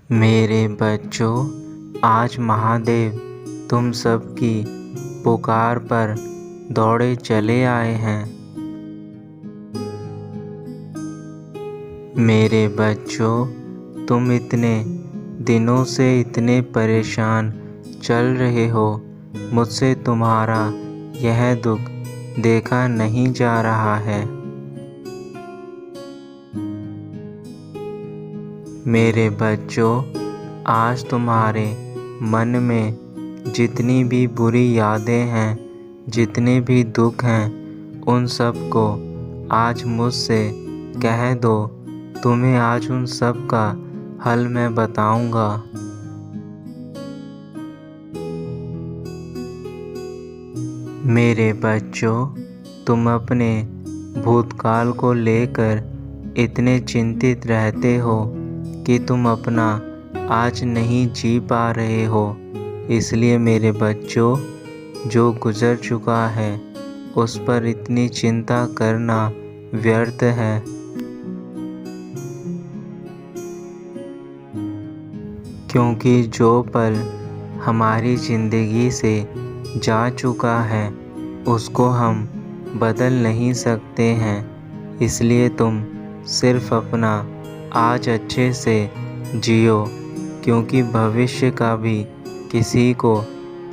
मेरे बच्चों, आज महादेव तुम सबकी पुकार पर दौड़े चले आए हैं। मेरे बच्चों, तुम इतने दिनों से इतने परेशान चल रहे हो। मुझसे तुम्हारा यह दुख देखा नहीं जा रहा है। मेरे बच्चों, आज तुम्हारे मन में जितनी भी बुरी यादें हैं, जितने भी दुख हैं, उन सब को आज मुझसे कह दो। तुम्हें आज उन सब का हल मैं बताऊंगा। मेरे बच्चों, तुम अपने भूतकाल को लेकर इतने चिंतित रहते हो कि तुम अपना आज नहीं जी पा रहे हो। इसलिए मेरे बच्चों, जो गुजर चुका है उस पर इतनी चिंता करना व्यर्थ है। क्योंकि जो पल हमारी ज़िंदगी से जा चुका है उसको हम बदल नहीं सकते हैं। इसलिए तुम सिर्फ अपना आज अच्छे से जियो, क्योंकि भविष्य का भी किसी को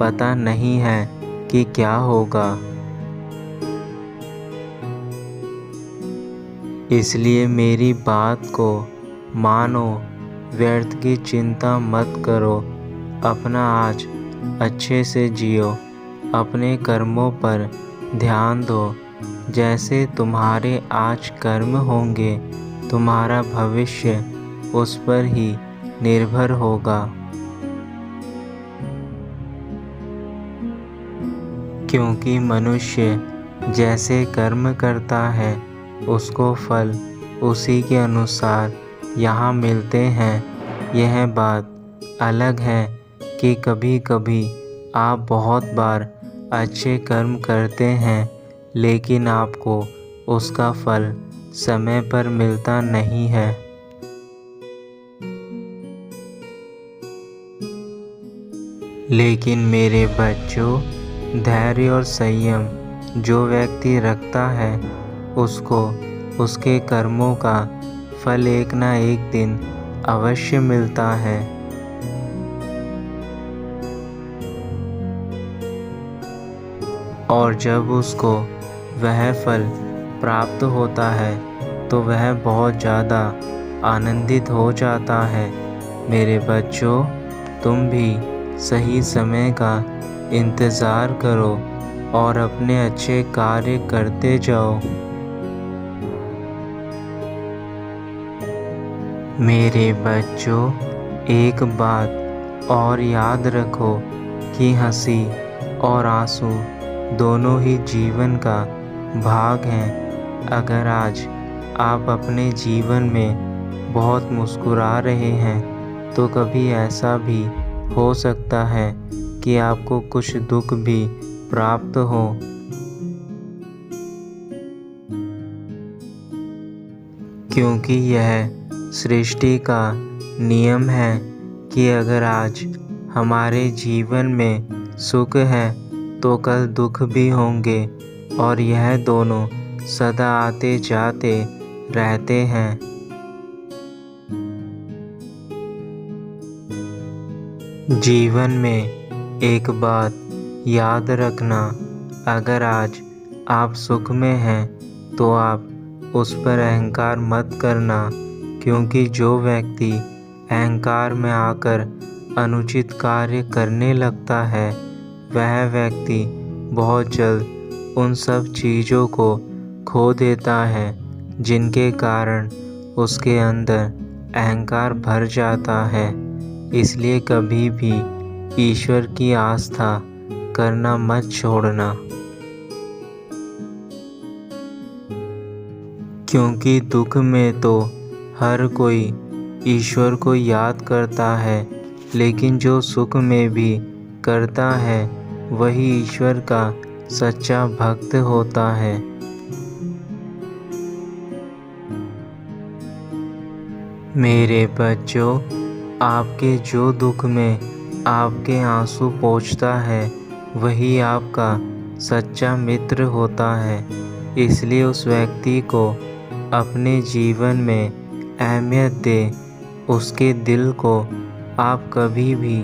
पता नहीं है कि क्या होगा। इसलिए मेरी बात को मानो, व्यर्थ की चिंता मत करो। अपना आज अच्छे से जियो, अपने कर्मों पर ध्यान दो। जैसे तुम्हारे आज कर्म होंगे, तुम्हारा भविष्य उस पर ही निर्भर होगा। क्योंकि मनुष्य जैसे कर्म करता है उसको फल उसी के अनुसार यहाँ मिलते हैं। यह बात अलग है कि कभी कभी आप बहुत बार अच्छे कर्म करते हैं, लेकिन आपको उसका फल समय पर मिलता नहीं है। लेकिन मेरे बच्चों, धैर्य और संयम जो व्यक्ति रखता है उसको उसके कर्मों का फल एक ना एक दिन अवश्य मिलता है। और जब उसको वह फल प्राप्त होता है तो वह बहुत ज़्यादा आनंदित हो जाता है। मेरे बच्चों, तुम भी सही समय का इंतज़ार करो और अपने अच्छे कार्य करते जाओ। मेरे बच्चों, एक बात और याद रखो कि हंसी और आंसू दोनों ही जीवन का भाग हैं। अगर आज आप अपने जीवन में बहुत मुस्कुरा रहे हैं तो कभी ऐसा भी हो सकता है कि आपको कुछ दुख भी प्राप्त हो। क्योंकि यह सृष्टि का नियम है कि अगर आज हमारे जीवन में सुख है तो कल दुख भी होंगे, और यह दोनों सदा आते जाते रहते हैं। जीवन में एक बात याद रखना, अगर आज आप सुख में हैं तो आप उस पर अहंकार मत करना। क्योंकि जो व्यक्ति अहंकार में आकर अनुचित कार्य करने लगता है वह व्यक्ति बहुत जल्द उन सब चीज़ों को खो देता है जिनके कारण उसके अंदर अहंकार भर जाता है। इसलिए कभी भी ईश्वर की आस्था करना मत छोड़ना। क्योंकि दुख में तो हर कोई ईश्वर को याद करता है, लेकिन जो सुख में भी करता है वही ईश्वर का सच्चा भक्त होता है। मेरे बच्चों, आपके जो दुख में आपके आंसू पोंछता है वही आपका सच्चा मित्र होता है। इसलिए उस व्यक्ति को अपने जीवन में अहमियत दें। उसके दिल को आप कभी भी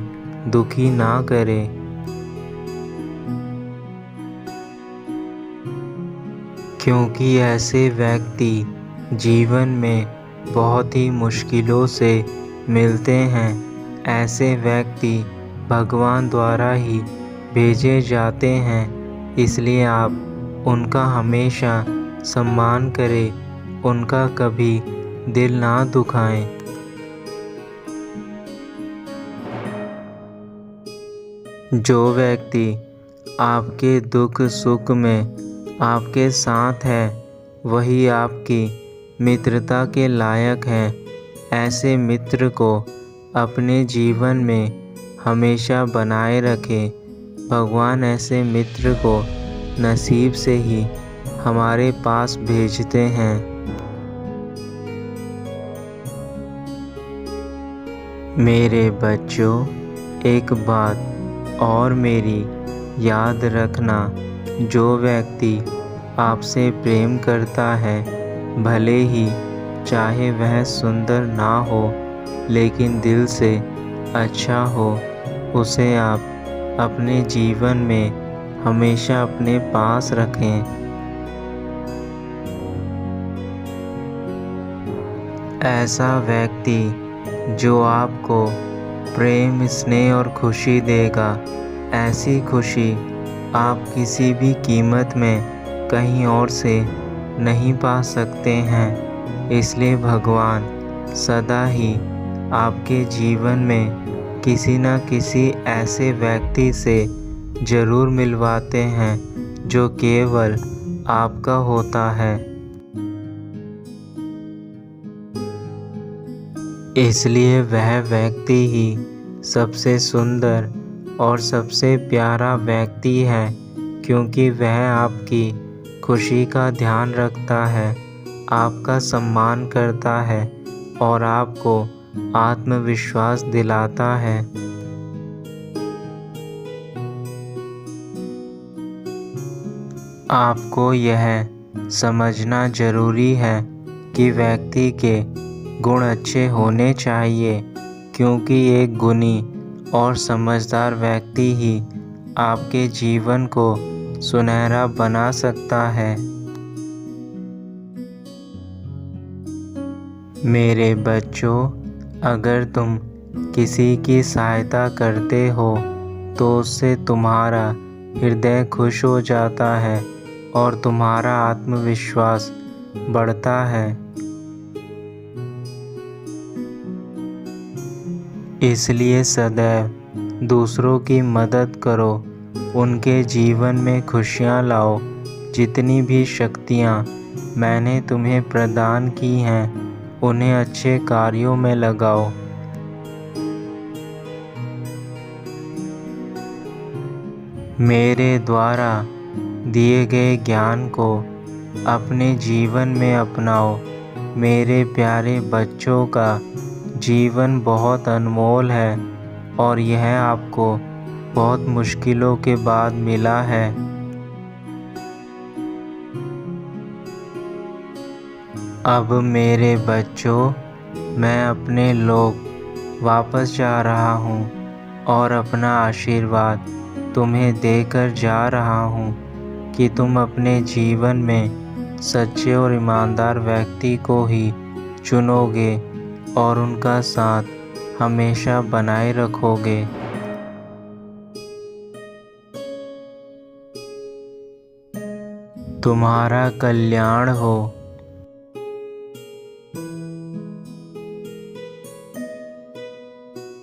दुखी ना करें। क्योंकि ऐसे व्यक्ति जीवन में बहुत ही मुश्किलों से मिलते हैं। ऐसे व्यक्ति भगवान द्वारा ही भेजे जाते हैं। इसलिए आप उनका हमेशा सम्मान करें, उनका कभी दिल ना दुखाएं। जो व्यक्ति आपके दुख सुख में आपके साथ है वही आपकी मित्रता के लायक है। ऐसे मित्र को अपने जीवन में हमेशा बनाए रखें। भगवान ऐसे मित्र को नसीब से ही हमारे पास भेजते हैं। मेरे बच्चों, एक बात और मेरी याद रखना, जो व्यक्ति आपसे प्रेम करता है, भले ही चाहे वह सुंदर ना हो लेकिन दिल से अच्छा हो, उसे आप अपने जीवन में हमेशा अपने पास रखें। ऐसा व्यक्ति जो आपको प्रेम, स्नेह और खुशी देगा, ऐसी खुशी आप किसी भी कीमत में कहीं और से नहीं पा सकते हैं। इसलिए भगवान सदा ही आपके जीवन में किसी न किसी ऐसे व्यक्ति से ज़रूर मिलवाते हैं जो केवल आपका होता है। इसलिए वह व्यक्ति ही सबसे सुंदर और सबसे प्यारा व्यक्ति है, क्योंकि वह आपकी खुशी का ध्यान रखता है, आपका सम्मान करता है और आपको आत्मविश्वास दिलाता है। आपको यह समझना जरूरी है कि व्यक्ति के गुण अच्छे होने चाहिए, क्योंकि एक गुणी और समझदार व्यक्ति ही आपके जीवन को सुनहरा बना सकता है। मेरे बच्चों, अगर तुम किसी की सहायता करते हो तो उससे तुम्हारा हृदय खुश हो जाता है और तुम्हारा आत्मविश्वास बढ़ता है। इसलिए सदैव दूसरों की मदद करो, उनके जीवन में खुशियाँ लाओ। जितनी भी शक्तियाँ मैंने तुम्हें प्रदान की हैं, उन्हें अच्छे कार्यों में लगाओ। मेरे द्वारा दिए गए ज्ञान को अपने जीवन में अपनाओ। मेरे प्यारे बच्चों का जीवन बहुत अनमोल है और यह आपको बहुत मुश्किलों के बाद मिला है। अब मेरे बच्चों, मैं अपने लोक वापस जा रहा हूँ और अपना आशीर्वाद तुम्हें देकर जा रहा हूँ कि तुम अपने जीवन में सच्चे और ईमानदार व्यक्ति को ही चुनोगे और उनका साथ हमेशा बनाए रखोगे। तुम्हारा कल्याण हो।